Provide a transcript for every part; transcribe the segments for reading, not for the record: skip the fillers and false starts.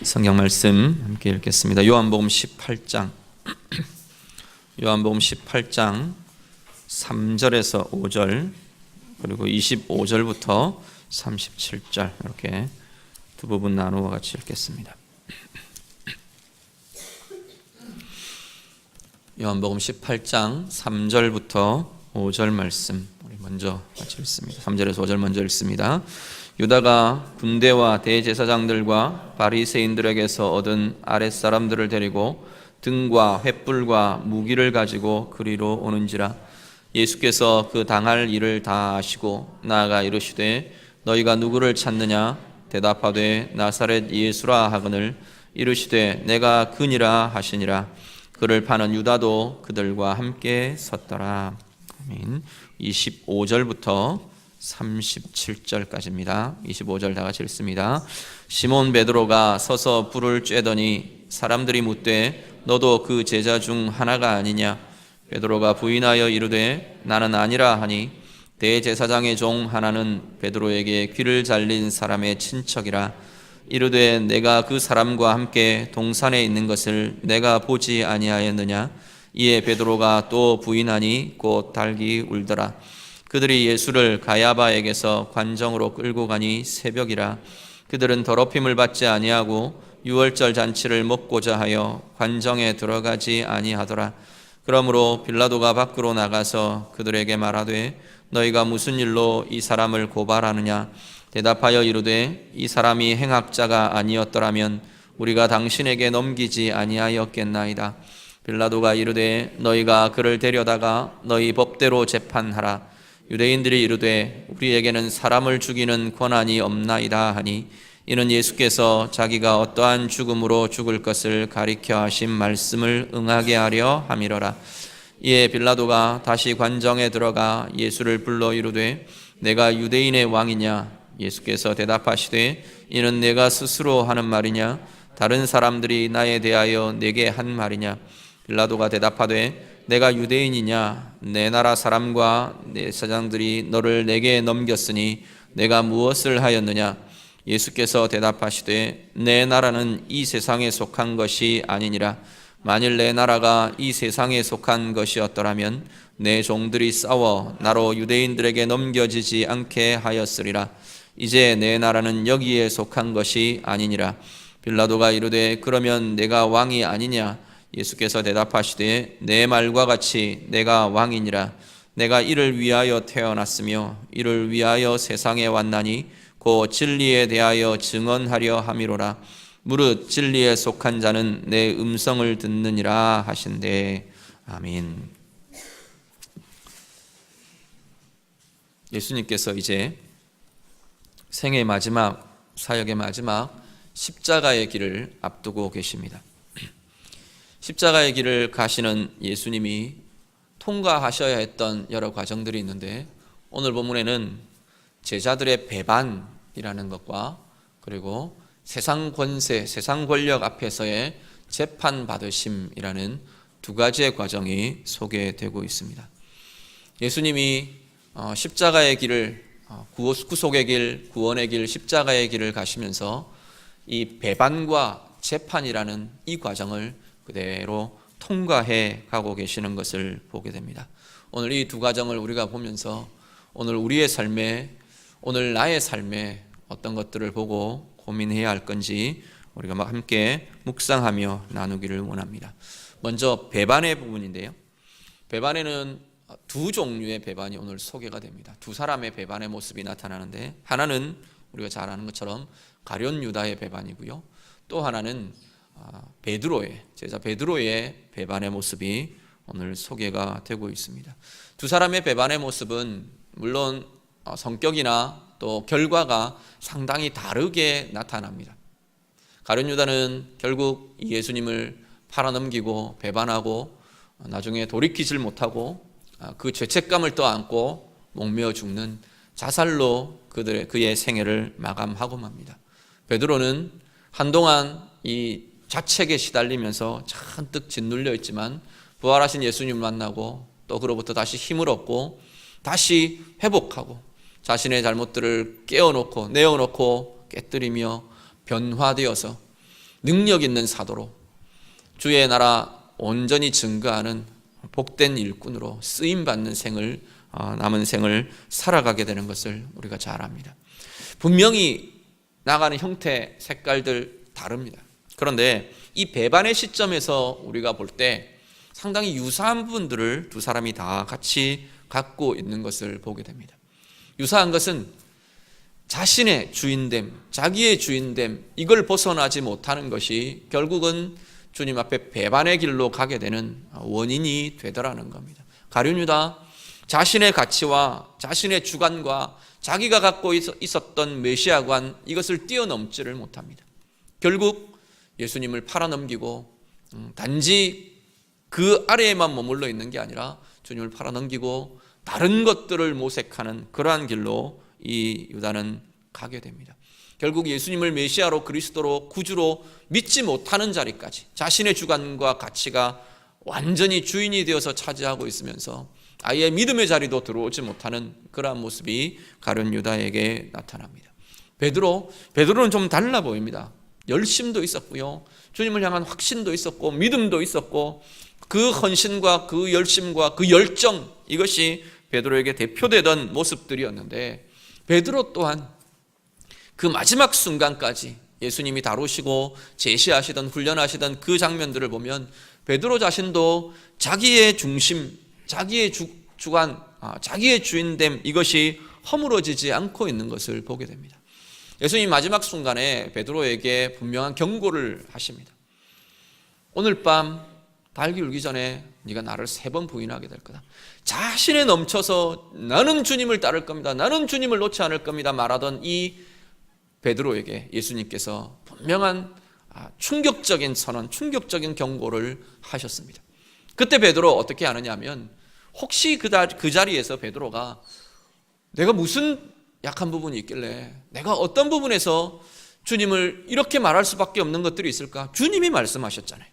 성경 말씀 함께 읽겠습니다. 요한복음 18장 요한복음 18장 3절에서 5절 그리고 25절부터 37절 이렇게 두 부분 나누어 같이 읽겠습니다. 요한복음 18장 3절부터 5절 말씀 우리 먼저 같이 읽습니다. 3절에서 5절 먼저 읽습니다. 유다가 군대와 대제사장들과 바리새인들에게서 얻은 아랫사람들을 데리고 등과 횃불과 무기를 가지고 그리로 오는지라. 예수께서 그 당할 일을 다 아시고 나아가 이르시되 너희가 누구를 찾느냐? 대답하되 나사렛 예수라 하거늘 이르시되 내가 그니라 하시니라. 그를 파는 유다도 그들과 함께 섰더라. 아멘. 25절부터 37절까지입니다. 25절 다 같이 읽습니다. 시몬 베드로가 서서 불을 쬐더니 사람들이 묻되 너도 그 제자 중 하나가 아니냐? 베드로가 부인하여 이르되 나는 아니라 하니 대제사장의 종 하나는 베드로에게 귀를 잘린 사람의 친척이라. 이르되 내가 그 사람과 함께 동산에 있는 것을 내가 보지 아니하였느냐? 이에 베드로가 또 부인하니 곧 달기 울더라. 그들이 예수를 가야바에게서 관정으로 끌고 가니 새벽이라. 그들은 더럽힘을 받지 아니하고 유월절 잔치를 먹고자 하여 관정에 들어가지 아니하더라. 그러므로 빌라도가 밖으로 나가서 그들에게 말하되 너희가 무슨 일로 이 사람을 고발하느냐? 대답하여 이르되 이 사람이 행악자가 아니었더라면 우리가 당신에게 넘기지 아니하였겠나이다. 빌라도가 이르되 너희가 그를 데려다가 너희 법대로 재판하라. 유대인들이 이르되 우리에게는 사람을 죽이는 권한이 없나이다 하니 이는 예수께서 자기가 어떠한 죽음으로 죽을 것을 가리켜 하신 말씀을 응하게 하려 함이로라. 이에 빌라도가 다시 관정에 들어가 예수를 불러 이르되 내가 유대인의 왕이냐? 예수께서 대답하시되 이는 내가 스스로 하는 말이냐? 다른 사람들이 나에 대하여 내게 한 말이냐? 빌라도가 대답하되 내가 유대인이냐? 내 나라 사람과 내 사장들이 너를 내게 넘겼으니 내가 무엇을 하였느냐? 예수께서 대답하시되 내 나라는 이 세상에 속한 것이 아니니라. 만일 내 나라가 이 세상에 속한 것이었더라면 내 종들이 싸워 나로 유대인들에게 넘겨지지 않게 하였으리라. 이제 내 나라는 여기에 속한 것이 아니니라. 빌라도가 이르되 그러면 내가 왕이 아니냐? 예수께서 대답하시되 내 말과 같이 내가 왕이니라. 내가 이를 위하여 태어났으며 이를 위하여 세상에 왔나니 곧 진리에 대하여 증언하려 함이로라. 무릇 진리에 속한 자는 내 음성을 듣느니라 하신대. 아멘. 예수님께서 이제 생의 마지막, 사역의 마지막 십자가의 길을 앞두고 계십니다. 십자가의 길을 가시는 예수님이 통과하셔야 했던 여러 과정들이 있는데 오늘 본문에는 제자들의 배반이라는 것과 그리고 세상 권세, 세상 권력 앞에서의 재판받으심이라는 두 가지의 과정이 소개되고 있습니다. 예수님이 십자가의 길을, 구속의 길, 구원의 길, 십자가의 길을 가시면서 이 배반과 재판이라는 이 과정을 그대로 통과해 가고 계시는 것을 보게 됩니다. 오늘 이 두 과정을 우리가 보면서 오늘 우리의 삶에, 오늘 나의 삶에 어떤 것들을 보고 고민해야 할 건지 우리가 함께 묵상하며 나누기를 원합니다. 먼저 배반의 부분인데요. 배반에는 두 종류의 배반이 오늘 소개가 됩니다. 두 사람의 배반의 모습이 나타나는데 하나는 우리가 잘 아는 것처럼 가룟 유다의 배반이고요. 또 하나는 베드로의, 제자 베드로의 배반의 모습이 오늘 소개가 되고 있습니다. 두 사람의 배반의 모습은 물론 성격이나 또 결과가 상당히 다르게 나타납니다. 가룟 유다는 결국 예수님을 팔아넘기고 배반하고 나중에 돌이키질 못하고 그 죄책감을 또 안고 목매어 죽는 자살로 그의 생애를 마감하고 맙니다. 베드로는 한동안 이 자책에 시달리면서 잔뜩 짓눌려 있지만 부활하신 예수님을 만나고 또 그로부터 다시 힘을 얻고 다시 회복하고 자신의 잘못들을 깨어놓고 내어놓고 깨뜨리며 변화되어서 능력 있는 사도로 주의 나라 온전히 증거하는 복된 일꾼으로 쓰임받는 남은 생을 살아가게 되는 것을 우리가 잘 압니다. 분명히 나가는 형태, 색깔들 다릅니다. 그런데 이 배반의 시점에서 우리가 볼 때 상당히 유사한 부분들을 두 사람이 다 같이 갖고 있는 것을 보게 됩니다. 유사한 것은 자신의 주인됨, 자기의 주인됨, 이걸 벗어나지 못하는 것이 결국은 주님 앞에 배반의 길로 가게 되는 원인이 되더라는 겁니다. 가룟 유다, 자신의 가치와 자신의 주관과 자기가 갖고 있었던 메시아관, 이것을 뛰어넘지를 못합니다. 결국 예수님을 팔아넘기고 단지 그 아래에만 머물러 있는 게 아니라 주님을 팔아넘기고 다른 것들을 모색하는 그러한 길로 이 유다는 가게 됩니다. 결국 예수님을 메시아로, 그리스도로, 구주로 믿지 못하는 자리까지 자신의 주관과 가치가 완전히 주인이 되어서 차지하고 있으면서 아예 믿음의 자리도 들어오지 못하는 그러한 모습이 가룟 유다에게 나타납니다. 베드로는 좀 달라 보입니다. 열심도 있었고요, 주님을 향한 확신도 있었고 믿음도 있었고, 그 헌신과 그 열심과 그 열정, 이것이 베드로에게 대표되던 모습들이었는데, 베드로 또한 그 마지막 순간까지 예수님이 다루시고 제시하시던, 훈련하시던 그 장면들을 보면 베드로 자신도 자기의 중심, 자기의 주관, 자기의 주인됨, 이것이 허물어지지 않고 있는 것을 보게 됩니다. 예수님 마지막 순간에 베드로에게 분명한 경고를 하십니다. 오늘 밤 달기 울기 전에 네가 나를 3번 부인하게 될 거다. 자신에 넘쳐서 나는 주님을 따를 겁니다, 나는 주님을 놓지 않을 겁니다 말하던 이 베드로에게 예수님께서 분명한 충격적인 선언, 충격적인 경고를 하셨습니다. 그때 베드로 어떻게 하느냐 하면, 혹시 그 자리에서 베드로가 내가 무슨 약한 부분이 있길래, 내가 어떤 부분에서 주님을 이렇게 말할 수밖에 없는 것들이 있을까? 주님이 말씀하셨잖아요.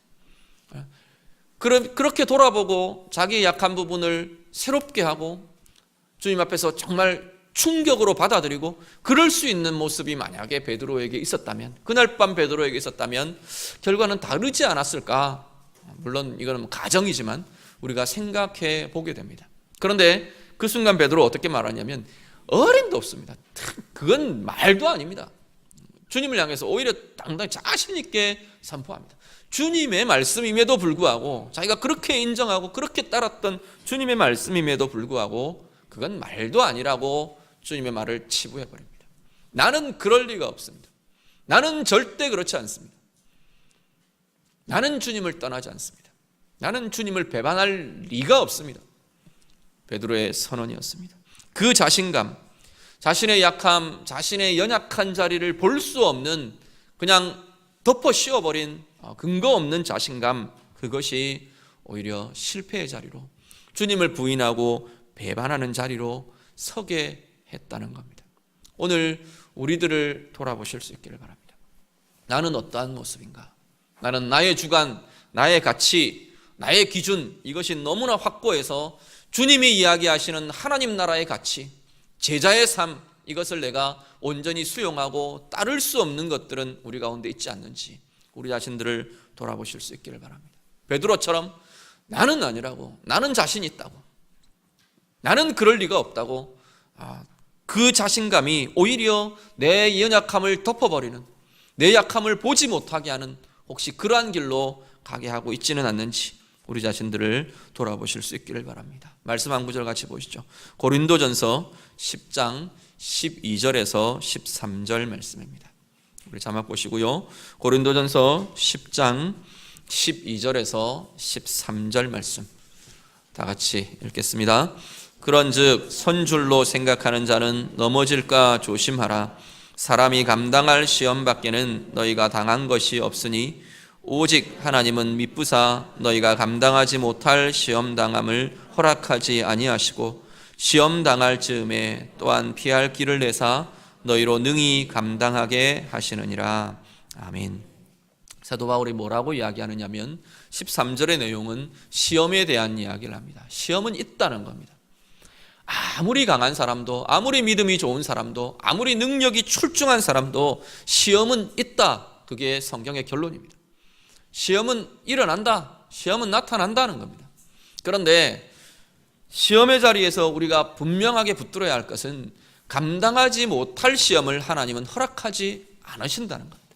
그렇게 돌아보고 자기의 약한 부분을 새롭게 하고 주님 앞에서 정말 충격으로 받아들이고 그럴 수 있는 모습이 만약에 베드로에게 있었다면, 그날 밤 베드로에게 있었다면 결과는 다르지 않았을까? 물론 이거는 가정이지만 우리가 생각해 보게 됩니다. 그런데 그 순간 베드로 어떻게 말하냐면, 어림도 없습니다. 그건 말도 아닙니다. 주님을 향해서 오히려 당당히 자신 있게 선포합니다. 주님의 말씀임에도 불구하고, 자기가 그렇게 인정하고 그렇게 따랐던 주님의 말씀임에도 불구하고 그건 말도 아니라고 주님의 말을 치부해버립니다. 나는 그럴 리가 없습니다. 나는 절대 그렇지 않습니다. 나는 주님을 떠나지 않습니다. 나는 주님을 배반할 리가 없습니다. 베드로의 선언이었습니다. 그 자신감, 자신의 약함, 자신의 연약한 자리를 볼 수 없는, 그냥 덮어 씌워버린 근거 없는 자신감, 그것이 오히려 실패의 자리로, 주님을 부인하고 배반하는 자리로 서게 했다는 겁니다. 오늘 우리들을 돌아보실 수 있기를 바랍니다. 나는 어떠한 모습인가? 나는 나의 주관, 나의 가치, 나의 기준, 이것이 너무나 확고해서 주님이 이야기하시는 하나님 나라의 가치, 제자의 삶, 이것을 내가 온전히 수용하고 따를 수 없는 것들은 우리 가운데 있지 않는지 우리 자신들을 돌아보실 수 있기를 바랍니다. 베드로처럼 나는 아니라고, 나는 자신 있다고, 나는 그럴 리가 없다고, 그 자신감이 오히려 내 연약함을 덮어버리는, 내 약함을 보지 못하게 하는, 혹시 그러한 길로 가게 하고 있지는 않는지 우리 자신들을 돌아보실 수 있기를 바랍니다. 말씀 한 구절 같이 보시죠. 고린도전서 10장 12절에서 13절 말씀입니다. 우리 자막 보시고요. 고린도전서 10장 12절에서 13절 말씀 다 같이 읽겠습니다. 그런즉 선줄로 생각하는 자는 넘어질까 조심하라. 사람이 감당할 시험 밖에는 너희가 당한 것이 없으니 오직 하나님은 미쁘사 너희가 감당하지 못할 시험 당함을 허락하지 아니하시고 시험 당할 즈음에 또한 피할 길을 내사 너희로 능히 감당하게 하시느니라. 아멘. 사도 바울이 뭐라고 이야기하느냐면 13절의 내용은 시험에 대한 이야기를 합니다. 시험은 있다는 겁니다. 아무리 강한 사람도, 아무리 믿음이 좋은 사람도, 아무리 능력이 출중한 사람도 시험은 있다. 그게 성경의 결론입니다. 시험은 일어난다, 시험은 나타난다는 겁니다. 그런데 시험의 자리에서 우리가 분명하게 붙들어야 할 것은 감당하지 못할 시험을 하나님은 허락하지 않으신다는 겁니다.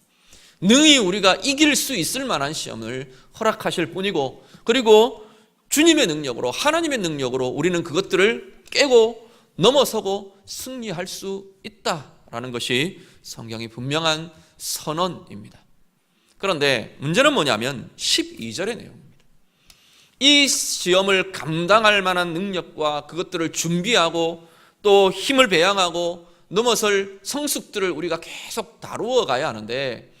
능히 우리가 이길 수 있을 만한 시험을 허락하실 뿐이고, 그리고 주님의 능력으로, 하나님의 능력으로 우리는 그것들을 깨고 넘어서고 승리할 수 있다라는 것이 성경이 분명한 선언입니다. 그런데 문제는 뭐냐면 12절의 내용입니다. 이 시험을 감당할 만한 능력과 그것들을 준비하고 또 힘을 배양하고 넘어설 성숙들을 우리가 계속 다루어 가야 하는데,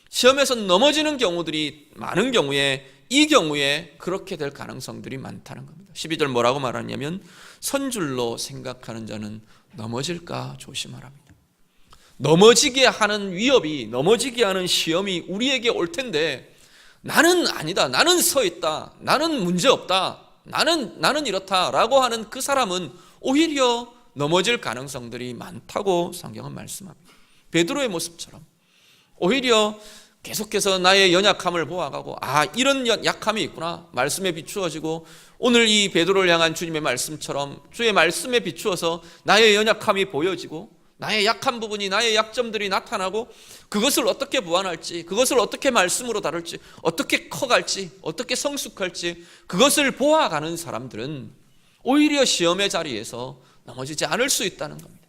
시험에서 넘어지는 경우들이 많은 경우에 이 경우에 그렇게 될 가능성들이 많다는 겁니다. 12절 뭐라고 말하냐면 선줄로 생각하는 자는 넘어질까 조심하랍니다. 넘어지게 하는 위협이, 넘어지게 하는 시험이 우리에게 올 텐데, 나는 아니다, 나는 서 있다, 나는 문제 없다, 나는 이렇다라고 하는 그 사람은 오히려 넘어질 가능성들이 많다고 성경은 말씀합니다. 베드로의 모습처럼 오히려 계속해서 나의 연약함을 보아가고, 이런 약함이 있구나, 말씀에 비추어지고, 오늘 이 베드로를 향한 주님의 말씀처럼 주의 말씀에 비추어서 나의 연약함이 보여지고, 나의 약한 부분이, 나의 약점들이 나타나고, 그것을 어떻게 보완할지, 그것을 어떻게 말씀으로 다룰지, 어떻게 커갈지, 어떻게 성숙할지, 그것을 보아가는 사람들은 오히려 시험의 자리에서 넘어지지 않을 수 있다는 겁니다.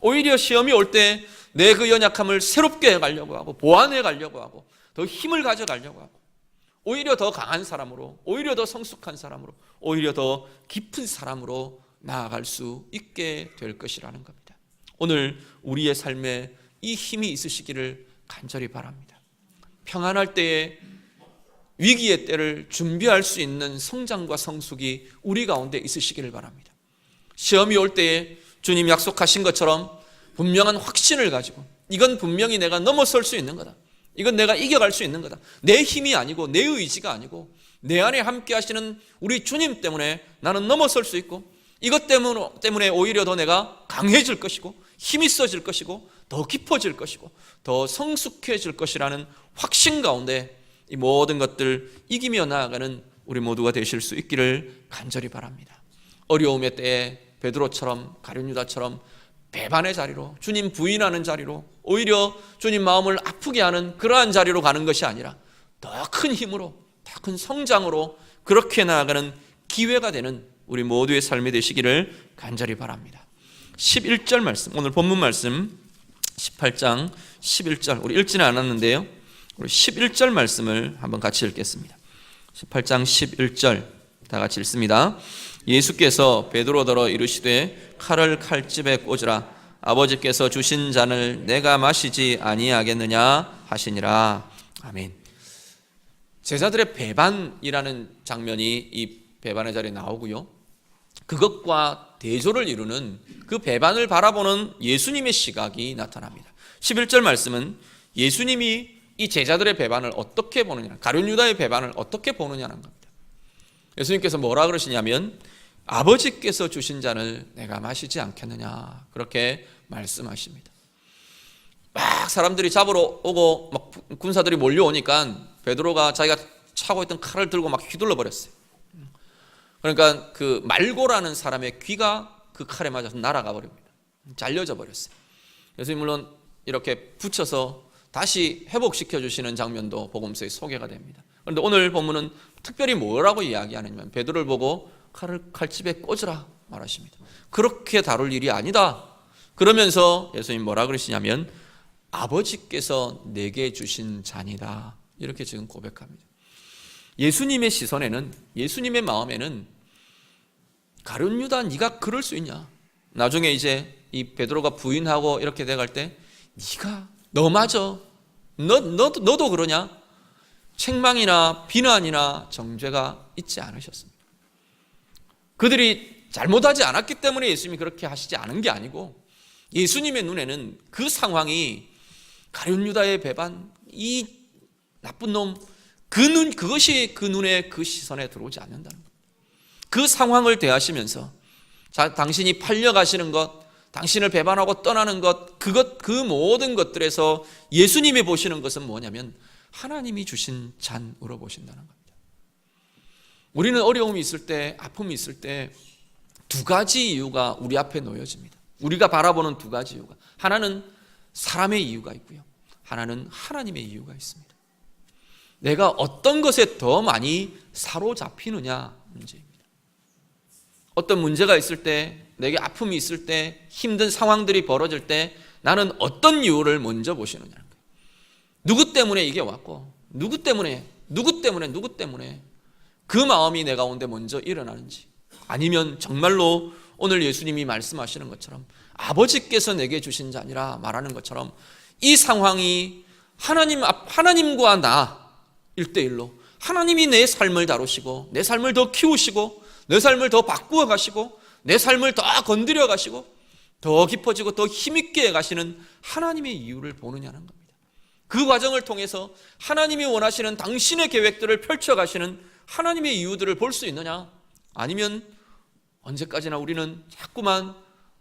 오히려 시험이 올 때 내 그 연약함을 새롭게 해가려고 하고, 보완해 가려고 하고, 더 힘을 가져가려고 하고, 오히려 더 강한 사람으로, 오히려 더 성숙한 사람으로, 오히려 더 깊은 사람으로 나아갈 수 있게 될 것이라는 겁니다. 오늘 우리의 삶에 이 힘이 있으시기를 간절히 바랍니다. 평안할 때에, 위기의 때를 준비할 수 있는 성장과 성숙이 우리 가운데 있으시기를 바랍니다. 시험이 올 때에 주님 약속하신 것처럼 분명한 확신을 가지고, 이건 분명히 내가 넘어설 수 있는 거다, 이건 내가 이겨갈 수 있는 거다, 내 힘이 아니고 내 의지가 아니고 내 안에 함께 하시는 우리 주님 때문에 나는 넘어설 수 있고, 이것 때문에 오히려 더 내가 강해질 것이고 힘이 있어질 것이고 더 깊어질 것이고 더 성숙해질 것이라는 확신 가운데 이 모든 것들 이기며 나아가는 우리 모두가 되실 수 있기를 간절히 바랍니다. 어려움의 때에 베드로처럼, 가룟 유다처럼 배반의 자리로, 주님 부인하는 자리로, 오히려 주님 마음을 아프게 하는 그러한 자리로 가는 것이 아니라 더 큰 힘으로, 더 큰 성장으로 그렇게 나아가는 기회가 되는 우리 모두의 삶이 되시기를 간절히 바랍니다. 11절 말씀, 오늘 본문 말씀 18장 11절, 우리 읽지는 않았는데요, 우리 11절 말씀을 한번 같이 읽겠습니다. 18장 11절 다 같이 읽습니다. 예수께서 베드로더러 이르시되 칼을 칼집에 꽂으라, 아버지께서 주신 잔을 내가 마시지 아니하겠느냐 하시니라. 아멘. 제자들의 배반이라는 장면이 이 배반의 자리에 나오고요, 그것과 대조를 이루는 그 배반을 바라보는 예수님의 시각이 나타납니다. 11절 말씀은 예수님이 이 제자들의 배반을 어떻게 보느냐, 가룟 유다의 배반을 어떻게 보느냐는 겁니다. 예수님께서 뭐라 그러시냐면 아버지께서 주신 잔을 내가 마시지 않겠느냐, 그렇게 말씀하십니다. 막 사람들이 잡으러 오고 막 군사들이 몰려오니까 베드로가 자기가 차고 있던 칼을 들고 막 휘둘러 버렸어요. 그러니까 그 말고라는 사람의 귀가 그 칼에 맞아서 날아가 버립니다. 잘려져 버렸어요. 예수님 물론 이렇게 붙여서 다시 회복시켜 주시는 장면도 복음서에 소개가 됩니다. 그런데 오늘 본문은 특별히 뭐라고 이야기하느냐면 베드로를 보고 칼을 칼집에 꽂으라 말하십니다. 그렇게 다룰 일이 아니다. 그러면서 예수님 뭐라 그러시냐면 아버지께서 내게 주신 잔이다, 이렇게 지금 고백합니다. 예수님의 시선에는, 예수님의 마음에는 가룟 유다, 네가 그럴 수 있냐? 나중에 이제 이 베드로가 부인하고 이렇게 돼갈 때 너 맞아, 너도 그러냐? 책망이나 비난이나 정죄가 있지 않으셨습니다. 그들이 잘못하지 않았기 때문에 예수님이 그렇게 하시지 않은 게 아니고, 예수님의 눈에는 그 상황이 가룟 유다의 배반, 이 나쁜 놈, 그것이 그 눈에, 그 시선에 들어오지 않는다는 겁니다. 그 상황을 대하시면서 당신이 팔려가시는 것, 당신을 배반하고 떠나는 것, 그 모든 것들에서 예수님이 보시는 것은 뭐냐면 하나님이 주신 잔으로 보신다는 겁니다. 우리는 어려움이 있을 때, 아픔이 있을 때 두 가지 이유가 우리 앞에 놓여집니다. 우리가 바라보는 두 가지 이유가, 하나는 사람의 이유가 있고요, 하나는 하나님의 이유가 있습니다. 내가 어떤 것에 더 많이 사로잡히느냐 문제입니다. 어떤 문제가 있을 때, 내게 아픔이 있을 때, 힘든 상황들이 벌어질 때 나는 어떤 이유를 먼저 보시느냐는 거예요. 누구 때문에 이게 왔고, 누구 때문에 그 마음이 내 가운데 먼저 일어나는지, 아니면 정말로 오늘 예수님이 말씀하시는 것처럼 아버지께서 내게 주신 자니라 말하는 것처럼 이 상황이 하나님과 나 1대1로 하나님이 내 삶을 다루시고, 내 삶을 더 키우시고, 내 삶을 더 바꾸어 가시고, 내 삶을 더 건드려 가시고, 더 깊어지고 더 힘있게 가시는 하나님의 이유를 보느냐는 겁니다. 그 과정을 통해서 하나님이 원하시는 당신의 계획들을 펼쳐 가시는 하나님의 이유들을 볼 수 있느냐, 아니면 언제까지나 우리는 자꾸만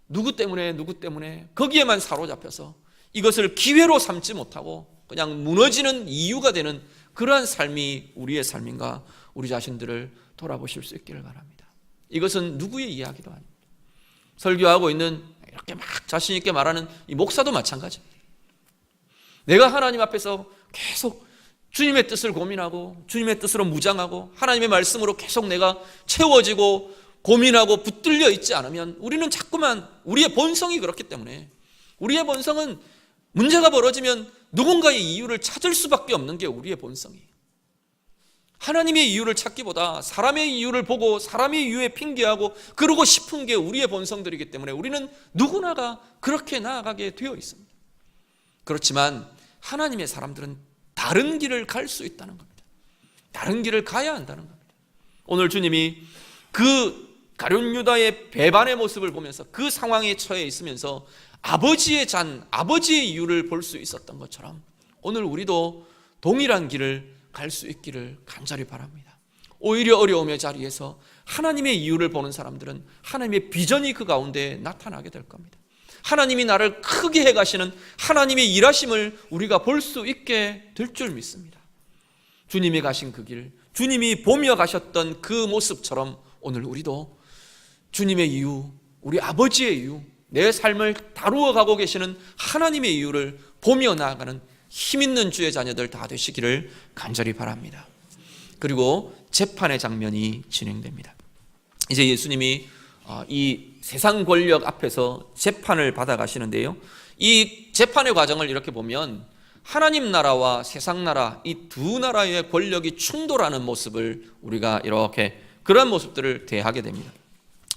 누구 때문에 거기에만 사로잡혀서 이것을 기회로 삼지 못하고 그냥 무너지는 이유가 되는 그러한 삶이 우리의 삶인가, 우리 자신들을 돌아보실 수 있기를 바랍니다. 이것은 누구의 이야기도 아닙니다. 설교하고 있는, 이렇게 막 자신 있게 말하는 이 목사도 마찬가지입니다. 내가 하나님 앞에서 계속 주님의 뜻을 고민하고 주님의 뜻으로 무장하고 하나님의 말씀으로 계속 내가 채워지고 고민하고 붙들려 있지 않으면 우리는 자꾸만, 우리의 본성이 그렇기 때문에, 우리의 본성은 문제가 벌어지면 누군가의 이유를 찾을 수밖에 없는 게 우리의 본성이에요. 하나님의 이유를 찾기보다 사람의 이유를 보고 사람의 이유에 핑계하고 그러고 싶은 게 우리의 본성들이기 때문에 우리는 누구나가 그렇게 나아가게 되어 있습니다. 그렇지만 하나님의 사람들은 다른 길을 갈 수 있다는 겁니다. 다른 길을 가야 한다는 겁니다. 오늘 주님이 그 가룟 유다의 배반의 모습을 보면서 그 상황에 처해 있으면서 아버지의 잔, 아버지의 이유를 볼 수 있었던 것처럼 오늘 우리도 동일한 길을 갈 수 있기를 간절히 바랍니다. 오히려 어려움의 자리에서 하나님의 이유를 보는 사람들은 하나님의 비전이 그 가운데 나타나게 될 겁니다. 하나님이 나를 크게 해가시는 하나님의 일하심을 우리가 볼 수 있게 될 줄 믿습니다. 주님이 가신 그 길, 주님이 보며 가셨던 그 모습처럼 오늘 우리도 주님의 이유, 우리 아버지의 이유, 내 삶을 다루어 가고 계시는 하나님의 이유를 보며 나아가는 힘있는 주의 자녀들 다 되시기를 간절히 바랍니다. 그리고 재판의 장면이 진행됩니다. 이제 예수님이 이 세상 권력 앞에서 재판을 받아 가시는데요, 이 재판의 과정을 이렇게 보면 하나님 나라와 세상 나라, 이 두 나라의 권력이 충돌하는 모습을 우리가 이렇게, 그런 모습들을 대하게 됩니다.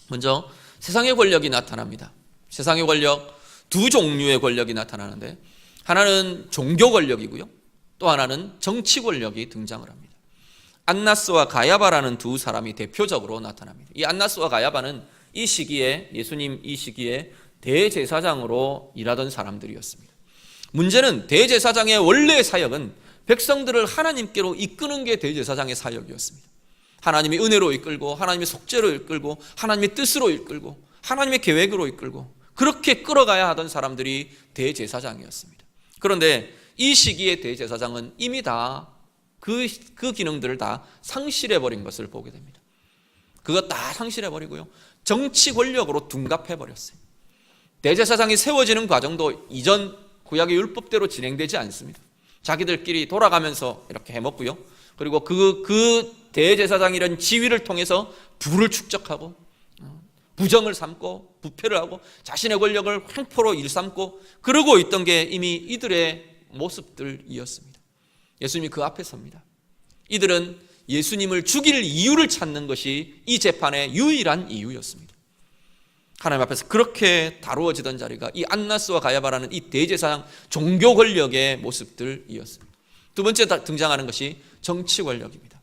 먼저 세상의 권력이 나타납니다. 세상의 권력, 두 종류의 권력이 나타나는데, 하나는 종교 권력이고요, 또 하나는 정치 권력이 등장을 합니다. 안나스와 가야바라는 두 사람이 대표적으로 나타납니다. 이 안나스와 가야바는 이 시기에, 예수님 이 시기에 대제사장으로 일하던 사람들이었습니다. 문제는 대제사장의 원래의 사역은 백성들을 하나님께로 이끄는 게 대제사장의 사역이었습니다. 하나님의 은혜로 이끌고, 하나님의 속죄로 이끌고, 하나님의 뜻으로 이끌고, 하나님의 계획으로 이끌고, 그렇게 끌어가야 하던 사람들이 대제사장이었습니다. 그런데 이 시기의 대제사장은 이미 다 그 기능들을 다 상실해버린 것을 보게 됩니다. 그거 다 상실해버리고요, 정치 권력으로 둔갑해버렸어요. 대제사장이 세워지는 과정도 이전 구약의 율법대로 진행되지 않습니다. 자기들끼리 돌아가면서 이렇게 해먹고요, 그리고 그 대제사장이라는 지위를 통해서 부를 축적하고 부정을 삼고 부패를 하고 자신의 권력을 횡포로 일삼고 그러고 있던 게 이미 이들의 모습들이었습니다. 예수님이 그 앞에 섭니다. 이들은 예수님을 죽일 이유를 찾는 것이 이 재판의 유일한 이유였습니다. 하나님 앞에서 그렇게 다루어지던 자리가 이 안나스와 가야바라는 이 대제사장 종교 권력의 모습들이었습니다. 두 번째 등장하는 것이 정치 권력입니다.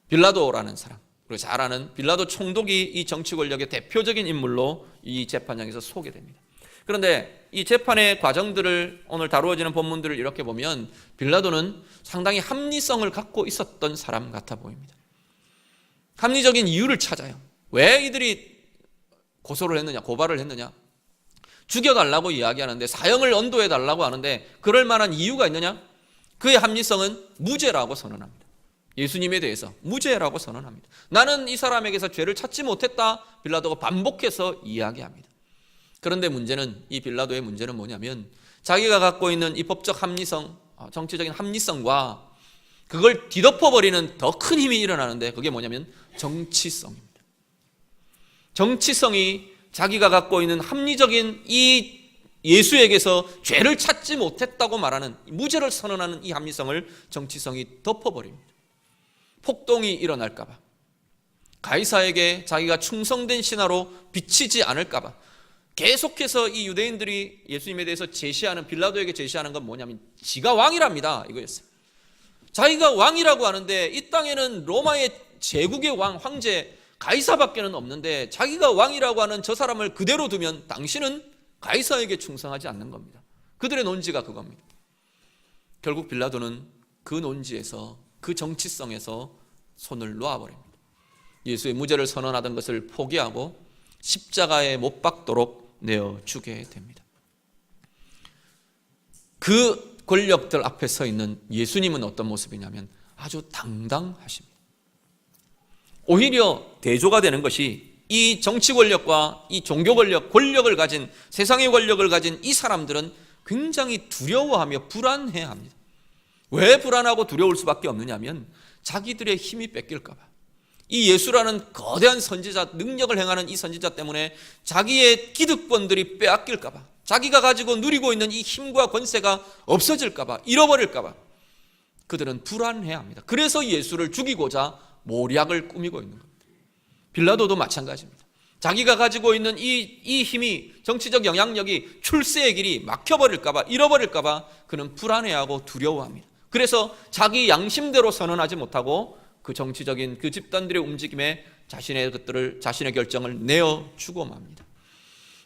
빌라도라는 사람, 그리고 잘 아는 빌라도 총독이 이 정치 권력의 대표적인 인물로 이 재판장에서 소개됩니다. 그런데 이 재판의 과정들을, 오늘 다루어지는 본문들을 이렇게 보면 빌라도는 상당히 합리성을 갖고 있었던 사람 같아 보입니다. 합리적인 이유를 찾아요. 왜 이들이 고소를 했느냐, 고발을 했느냐. 죽여달라고 이야기하는데, 사형을 언도해달라고 하는데 그럴 만한 이유가 있느냐? 그의 합리성은 무죄라고 선언합니다. 예수님에 대해서 무죄라고 선언합니다. 나는 이 사람에게서 죄를 찾지 못했다, 빌라도가 반복해서 이야기합니다. 그런데 문제는, 이 빌라도의 문제는 뭐냐면 자기가 갖고 있는 이 법적 합리성, 정치적인 합리성과 그걸 뒤덮어버리는 더 큰 힘이 일어나는데, 그게 뭐냐면 정치성입니다. 정치성이 자기가 갖고 있는 합리적인 이 예수에게서 죄를 찾지 못했다고 말하는, 무죄를 선언하는 이 합리성을 정치성이 덮어버립니다. 폭동이 일어날까봐, 가이사에게 자기가 충성된 신하로 비치지 않을까봐 계속해서 이 유대인들이 예수님에 대해서 제시하는, 빌라도에게 제시하는 건 뭐냐면 지가 왕이랍니다, 이거였어요. 자기가 왕이라고 하는데 이 땅에는 로마의 제국의 왕, 황제 가이사밖에는 없는데 자기가 왕이라고 하는 저 사람을 그대로 두면 당신은 가이사에게 충성하지 않는 겁니다. 그들의 논지가 그겁니다. 결국 빌라도는 그 논지에서, 그 정치성에서 손을 놓아버립니다. 예수의 무죄를 선언하던 것을 포기하고 십자가에 못 박도록 내어주게 됩니다. 그 권력들 앞에 서 있는 예수님은 어떤 모습이냐면 아주 당당하십니다. 오히려 대조가 되는 것이 이 정치 권력과 이 종교 권력, 권력을 가진, 세상의 권력을 가진 이 사람들은 굉장히 두려워하며 불안해합니다. 왜 불안하고 두려울 수밖에 없느냐면 자기들의 힘이 뺏길까 봐. 이 예수라는 거대한 선지자, 능력을 행하는 이 선지자 때문에 자기의 기득권들이 빼앗길까 봐, 자기가 가지고 누리고 있는 이 힘과 권세가 없어질까 봐, 잃어버릴까 봐 그들은 불안해합니다. 그래서 예수를 죽이고자 모략을 꾸미고 있는 겁니다. 빌라도도 마찬가지입니다. 자기가 가지고 있는 이 힘이, 정치적 영향력이 출세의 길이 막혀버릴까 봐, 잃어버릴까 봐 그는 불안해하고 두려워합니다. 그래서 자기 양심대로 선언하지 못하고 그 정치적인 그 집단들의 움직임에 자신의 결정을 내어주고 맙니다.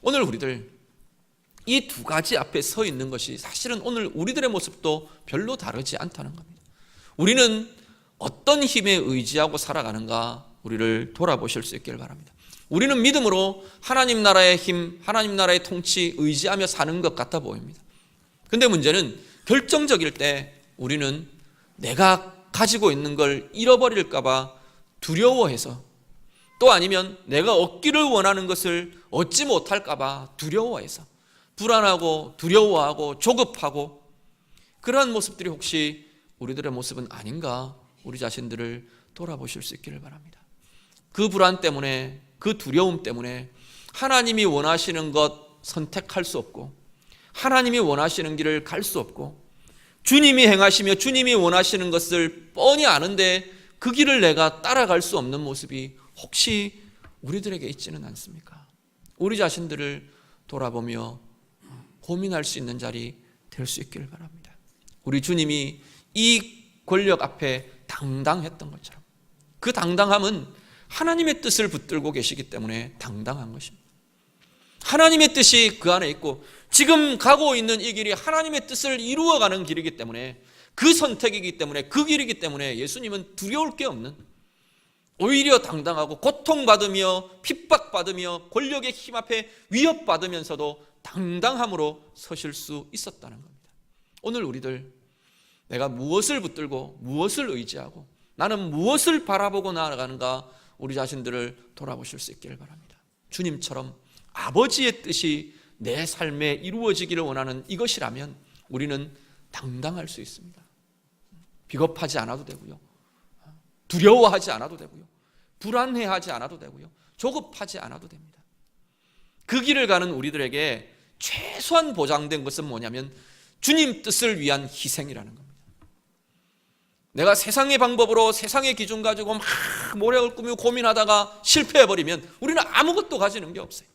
오늘 우리들 이 두 가지 앞에 서 있는 것이 사실은 오늘 우리들의 모습도 별로 다르지 않다는 겁니다. 우리는 어떤 힘에 의지하고 살아가는가, 우리를 돌아보실 수 있기를 바랍니다. 우리는 믿음으로 하나님 나라의 힘, 하나님 나라의 통치 의지하며 사는 것 같아 보입니다. 근데 문제는 결정적일 때 우리는 내가 가지고 있는 걸 잃어버릴까 봐 두려워해서, 또 아니면 내가 얻기를 원하는 것을 얻지 못할까 봐 두려워해서 불안하고 두려워하고 조급하고, 그러한 모습들이 혹시 우리들의 모습은 아닌가, 우리 자신들을 돌아보실 수 있기를 바랍니다. 그 불안 때문에, 그 두려움 때문에 하나님이 원하시는 것 선택할 수 없고, 하나님이 원하시는 길을 갈 수 없고, 주님이 행하시며 주님이 원하시는 것을 뻔히 아는데 그 길을 내가 따라갈 수 없는 모습이 혹시 우리들에게 있지는 않습니까? 우리 자신들을 돌아보며 고민할 수 있는 자리 될 수 있기를 바랍니다. 우리 주님이 이 권력 앞에 당당했던 것처럼, 그 당당함은 하나님의 뜻을 붙들고 계시기 때문에 당당한 것입니다. 하나님의 뜻이 그 안에 있고 지금 가고 있는 이 길이 하나님의 뜻을 이루어가는 길이기 때문에, 그 선택이기 때문에, 그 길이기 때문에 예수님은 두려울 게 없는, 오히려 당당하고 고통받으며 핍박받으며 권력의 힘 앞에 위협받으면서도 당당함으로 서실 수 있었다는 겁니다. 오늘 우리들, 내가 무엇을 붙들고 무엇을 의지하고 나는 무엇을 바라보고 나아가는가, 우리 자신들을 돌아보실 수 있기를 바랍니다. 주님처럼 아버지의 뜻이 내 삶에 이루어지기를 원하는 이것이라면 우리는 당당할 수 있습니다. 비겁하지 않아도 되고요, 두려워하지 않아도 되고요, 불안해하지 않아도 되고요, 조급하지 않아도 됩니다. 그 길을 가는 우리들에게 최소한 보장된 것은 뭐냐면 주님 뜻을 위한 희생이라는 겁니다. 내가 세상의 방법으로, 세상의 기준 가지고 막 모략을 꾸미고 고민하다가 실패해버리면 우리는 아무것도 가지는 게 없어요.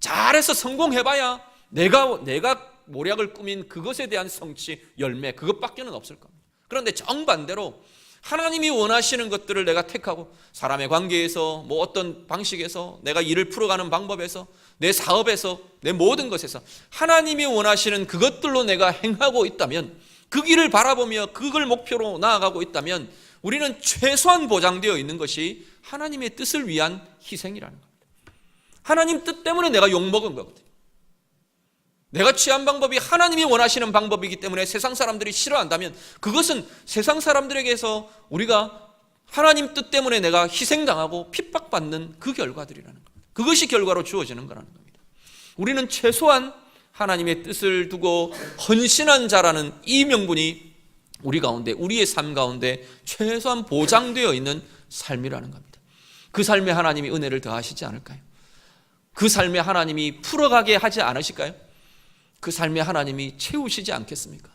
잘해서 성공해봐야 내가 모략을 꾸민 그것에 대한 성취, 열매, 그것밖에는 없을 겁니다. 그런데 정반대로 하나님이 원하시는 것들을 내가 택하고, 사람의 관계에서, 뭐 어떤 방식에서, 내가 일을 풀어가는 방법에서, 내 사업에서, 내 모든 것에서 하나님이 원하시는 그것들로 내가 행하고 있다면, 그 길을 바라보며 그걸 목표로 나아가고 있다면 우리는 최소한 보장되어 있는 것이 하나님의 뜻을 위한 희생이라는 겁니다. 하나님 뜻 때문에 내가 욕먹은 거거든요. 내가 취한 방법이 하나님이 원하시는 방법이기 때문에 세상 사람들이 싫어한다면 그것은 세상 사람들에게서 우리가 하나님 뜻 때문에 내가 희생당하고 핍박받는 그 결과들이라는 겁니다. 그것이 결과로 주어지는 거라는 겁니다. 우리는 최소한 하나님의 뜻을 두고 헌신한 자라는 이 명분이 우리 가운데, 우리의 삶 가운데 최소한 보장되어 있는 삶이라는 겁니다. 그 삶에 하나님이 은혜를 더하시지 않을까요? 그 삶에 하나님이 풀어가게 하지 않으실까요? 그 삶에 하나님이 채우시지 않겠습니까?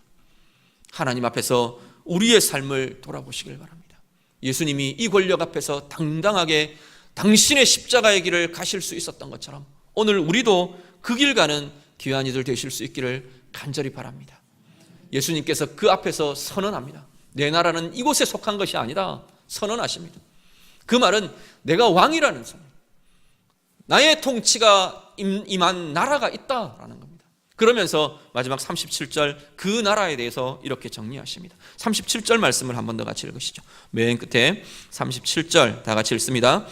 하나님 앞에서 우리의 삶을 돌아보시길 바랍니다. 예수님이 이 권력 앞에서 당당하게 당신의 십자가의 길을 가실 수 있었던 것처럼 오늘 우리도 그 길 가는 귀한 이들 되실 수 있기를 간절히 바랍니다. 예수님께서 그 앞에서 선언합니다. 내 나라는 이곳에 속한 것이 아니다 선언하십니다. 그 말은 내가 왕이라는 선언, 나의 통치가 임한 나라가 있다라는 겁니다. 그러면서 마지막 37절 그 나라에 대해서 이렇게 정리하십니다. 37절 말씀을 한 번 더 같이 읽으시죠. 맨 끝에 37절 다 같이 읽습니다.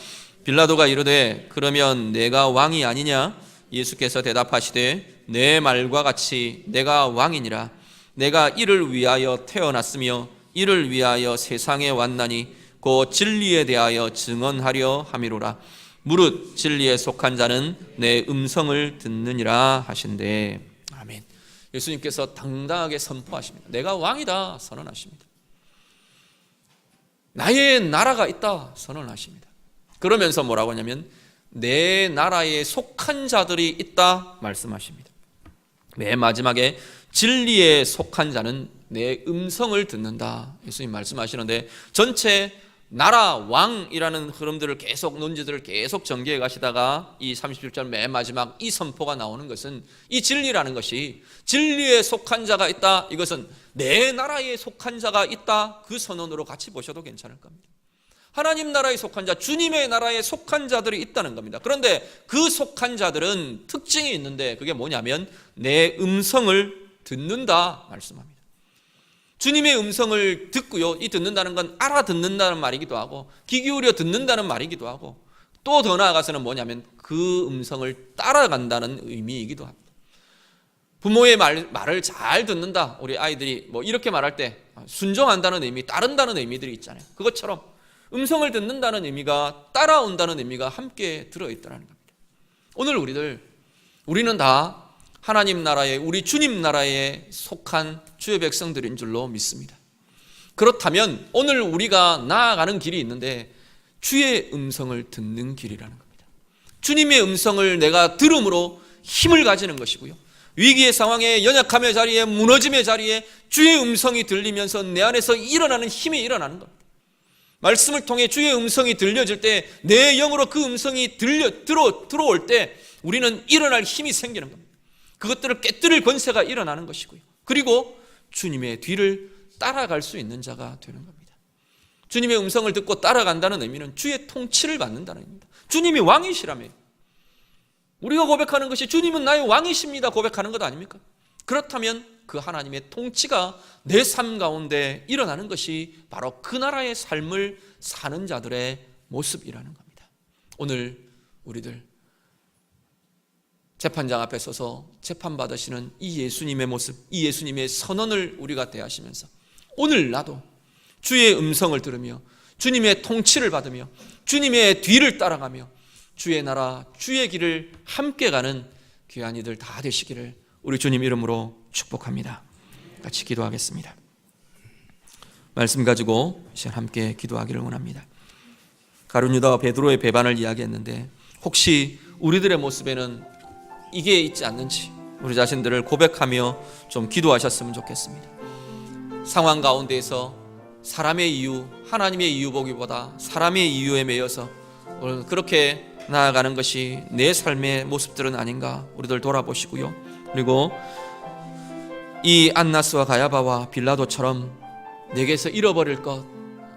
빌라도가 이르되 그러면 내가 왕이 아니냐? 예수께서 대답하시되 내 말과 같이 내가 왕이니라. 내가 이를 위하여 태어났으며 이를 위하여 세상에 왔나니 곧 진리에 대하여 증언하려 함이로라. 무릇 진리에 속한 자는 내 음성을 듣느니라 하신대. 아멘. 예수님께서 당당하게 선포하십니다. 내가 왕이다 선언하십니다. 나의 나라가 있다 선언하십니다. 그러면서 뭐라고 하냐면 내 나라에 속한 자들이 있다 말씀하십니다. 맨 마지막에 진리에 속한 자는 내 음성을 듣는다 예수님 말씀하시는데 전체 나라 왕이라는 흐름들을 계속 논지들을 계속 전개해 가시다가 이 37절 맨 마지막 이 선포가 나오는 것은 이 진리라는 것이 진리에 속한 자가 있다, 이것은 내 나라에 속한 자가 있다, 그 선언으로 같이 보셔도 괜찮을 겁니다. 하나님 나라에 속한 자, 주님의 나라에 속한 자들이 있다는 겁니다. 그런데 그 속한 자들은 특징이 있는데 그게 뭐냐면 내 음성을 듣는다 말씀합니다. 주님의 음성을 듣고요, 이 듣는다는 건 알아듣는다는 말이기도 하고 귀 기울여 듣는다는 말이기도 하고 또 더 나아가서는 뭐냐면 그 음성을 따라간다는 의미이기도 합니다. 부모의 말을 잘 듣는다, 우리 아이들이 뭐 이렇게 말할 때 순종한다는 의미, 따른다는 의미들이 있잖아요. 그것처럼 음성을 듣는다는 의미가 따라온다는 의미가 함께 들어있다는 겁니다. 오늘 우리는 다 하나님 나라에, 우리 주님 나라에 속한 주의 백성들인 줄로 믿습니다. 그렇다면 오늘 우리가 나아가는 길이 있는데 주의 음성을 듣는 길이라는 겁니다. 주님의 음성을 내가 들음으로 힘을 가지는 것이고요, 위기의 상황에, 연약함의 자리에, 무너짐의 자리에 주의 음성이 들리면서 내 안에서 일어나는 힘이 일어나는 겁니다. 말씀을 통해 주의 음성이 들려질 때, 내 영으로 그 음성이 들어올 때 우리는 일어날 힘이 생기는 겁니다. 그것들을 깨뜨릴 권세가 일어나는 것이고요, 그리고 주님의 뒤를 따라갈 수 있는 자가 되는 겁니다. 주님의 음성을 듣고 따라간다는 의미는 주의 통치를 받는다는 의미입니다. 주님이 왕이시라며 우리가 고백하는 것이 주님은 나의 왕이십니다 고백하는 것 아닙니까? 그렇다면 그 하나님의 통치가 내 삶 가운데 일어나는 것이 바로 그 나라의 삶을 사는 자들의 모습이라는 겁니다. 오늘 우리들 재판장 앞에 서서 재판받으시는 이 예수님의 모습, 이 예수님의 선언을 우리가 대하시면서 오늘 나도 주의 음성을 들으며 주님의 통치를 받으며 주님의 뒤를 따라가며 주의 나라, 주의 길을 함께 가는 귀한 이들 다 되시기를 우리 주님 이름으로 축복합니다. 같이 기도하겠습니다. 말씀 가지고 시간 함께 기도하기를 원합니다. 가룟 유다와 베드로의 배반을 이야기했는데 혹시 우리들의 모습에는 이게 있지 않는지 우리 자신들을 고백하며 좀 기도하셨으면 좋겠습니다. 상황 가운데에서 사람의 이유, 하나님의 이유 보기보다 사람의 이유에 매여서 그렇게 나아가는 것이 내 삶의 모습들은 아닌가 우리들 돌아보시고요, 그리고 이 안나스와 가야바와 빌라도처럼 내게서 잃어버릴 것,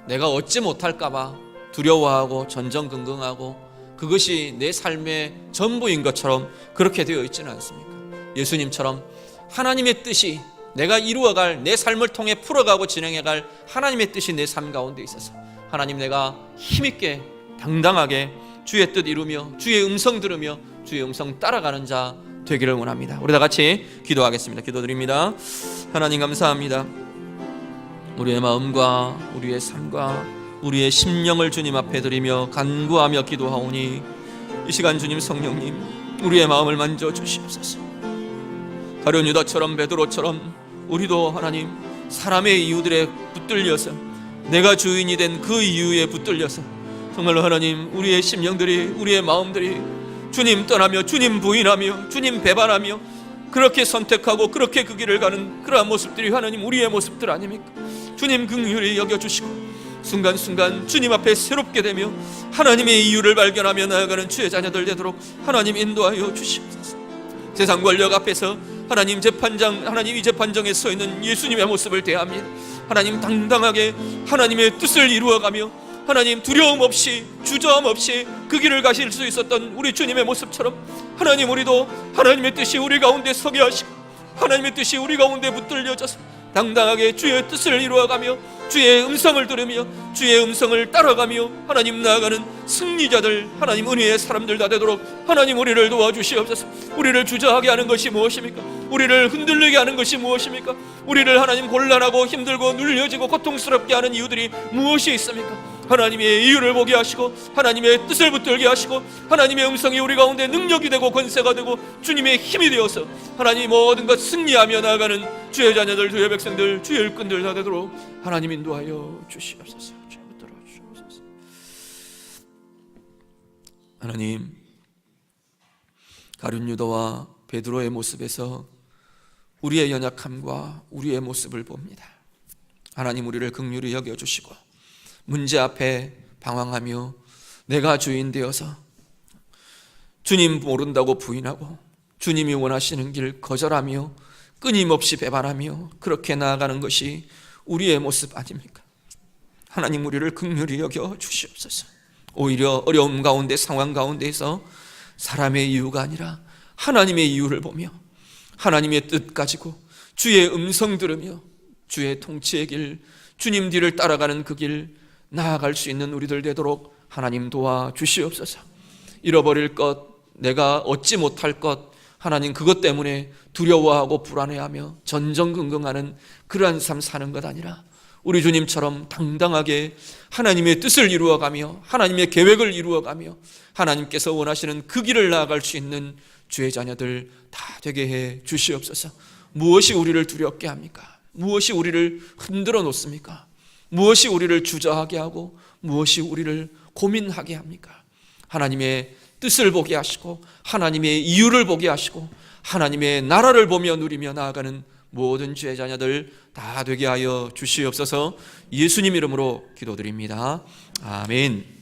내가 얻지 못할까 봐 두려워하고 전전긍긍하고 그것이 내 삶의 전부인 것처럼 그렇게 되어 있지는 않습니까? 예수님처럼 하나님의 뜻이 내가 이루어갈, 내 삶을 통해 풀어가고 진행해갈 하나님의 뜻이 내 삶 가운데 있어서 하나님, 내가 힘있게 당당하게 주의 뜻 이루며 주의 음성 들으며 주의 음성 따라가는 자 되기를 원합니다. 우리 다 같이 기도하겠습니다. 기도드립니다. 하나님 감사합니다. 우리의 마음과 우리의 삶과 우리의 심령을 주님 앞에 드리며 간구하며 기도하오니 이 시간 주님 성령님 우리의 마음을 만져 주시옵소서. 가룟 유다처럼 베드로처럼 우리도 하나님 사람의 이유들에 붙들려서 내가 주인이 된 그 이유에 붙들려서 정말로 하나님 우리의 심령들이 우리의 마음들이 주님 떠나며 주님 부인하며 주님 배반하며 그렇게 선택하고 그렇게 그 길을 가는 그러한 모습들이 하나님 우리의 모습들 아닙니까? 주님 긍휼히 여겨주시고 순간순간 주님 앞에 새롭게 되며 하나님의 이유를 발견하며 나아가는 주의 자녀들 되도록 하나님 인도하여 주시옵소서. 세상 권력 앞에서 하나님 재판장, 하나님 이 재판정에 서 있는 예수님의 모습을 대합니다. 하나님 당당하게 하나님의 뜻을 이루어가며 하나님 두려움 없이 주저함 없이 그 길을 가실 수 있었던 우리 주님의 모습처럼 하나님 우리도 하나님의 뜻이 우리 가운데 서게 하시고 하나님의 뜻이 우리 가운데 붙들려져서 당당하게 주의 뜻을 이루어가며 주의 음성을 들으며 주의 음성을 따라가며 하나님 나아가는 승리자들 하나님 은혜의 사람들 다 되도록 하나님 우리를 도와주시옵소서. 우리를 주저하게 하는 것이 무엇입니까? 우리를 흔들리게 하는 것이 무엇입니까? 우리를 하나님 곤란하고 힘들고 눌려지고 고통스럽게 하는 이유들이 무엇이 있습니까? 하나님의 이유를 보게 하시고 하나님의 뜻을 붙들게 하시고 하나님의 음성이 우리 가운데 능력이 되고 권세가 되고 주님의 힘이 되어서 하나님 모든 것 승리하며 나아가는 주의 자녀들 주의 백성들 주의 일꾼들 다 되도록 하나님 인도하여 주시옵소서. 붙들어 주시옵소서. 하나님 가룟 유다와 베드로의 모습에서 우리의 연약함과 우리의 모습을 봅니다. 하나님 우리를 긍휼히 여겨주시고 문제 앞에 방황하며 내가 주인 되어서 주님 모른다고 부인하고 주님이 원하시는 길 거절하며 끊임없이 배반하며 그렇게 나아가는 것이 우리의 모습 아닙니까? 하나님 우리를 긍휼히 여겨 주시옵소서. 오히려 어려움 가운데 상황 가운데에서 사람의 이유가 아니라 하나님의 이유를 보며 하나님의 뜻 가지고 주의 음성 들으며 주의 통치의 길 주님 뒤를 따라가는 그 길 나아갈 수 있는 우리들 되도록 하나님 도와주시옵소서. 잃어버릴 것, 내가 얻지 못할 것, 하나님 그것 때문에 두려워하고 불안해하며 전전긍긍하는 그러한 삶 사는 것 아니라 우리 주님처럼 당당하게 하나님의 뜻을 이루어가며 하나님의 계획을 이루어가며 하나님께서 원하시는 그 길을 나아갈 수 있는 주의 자녀들 다 되게 해 주시옵소서. 무엇이 우리를 두렵게 합니까? 무엇이 우리를 흔들어 놓습니까? 무엇이 우리를 주저하게 하고 무엇이 우리를 고민하게 합니까? 하나님의 뜻을 보게 하시고 하나님의 이유를 보게 하시고 하나님의 나라를 보며 누리며 나아가는 모든 주의 자녀들 다 되게 하여 주시옵소서. 예수님 이름으로 기도드립니다. 아멘.